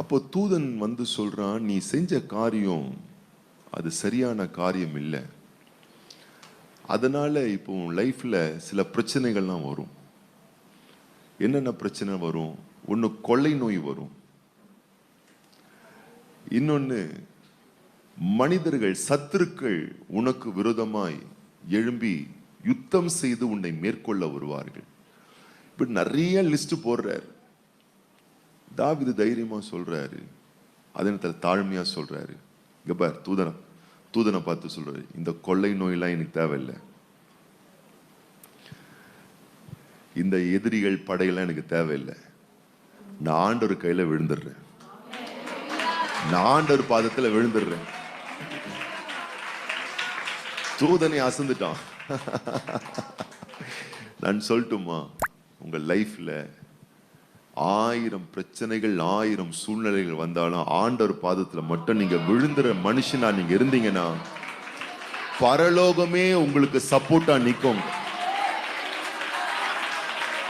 அப்போ தூதன் வந்து சொல்றான், நீ செஞ்ச காரியம் அது சரியான காரியம் இல்லை. அதனால இப்போ உன் லைஃப்ல சில பிரச்சனைகள்லாம் வரும். என்னென்ன பிரச்சனை வரும்? ஒன்று கொள்ளை நோய் வரும், இன்னொன்று மனிதர்கள் சத்துருக்கள் உனக்கு விரோதமாய் எழும்பி யுத்தம் செய்து உன்னை மேற்கொள்ள வருவார்கள். இப்படி நிறைய லிஸ்ட் போடுறாரு. தாவீது தைரியமா சொல்றாரு, அதே நேரத்தில் தாழ்மையா சொல்றாரு. இங்க பார், தூதனை பார்த்து சொல்றாரு, இந்த கொள்ளை நோயெல்லாம் எனக்கு தேவையில்லை, இந்த எதிரிகள் படையெல்லாம் எனக்கு தேவையில்லை, நான் ஆண்டவர் கையில விழுந்துடுறேன், நான் ஆண்டவர் பாதத்துல விழுந்துடுறேன். தூதனை அசந்துட்டான். நான் சொல்லட்டுமா, உங்க லைஃப்ல 1000 பிரச்சனைகள் 1000 சூழ்நிலைகள் வந்தாலும் ஆண்டவர் பாதத்துல மட்டும் நீங்க விழுந்துற மனுஷனா நீங்க இருந்தீங்கன்னா பரலோகமே உங்களுக்கு சப்போர்ட்டா நிற்கும்.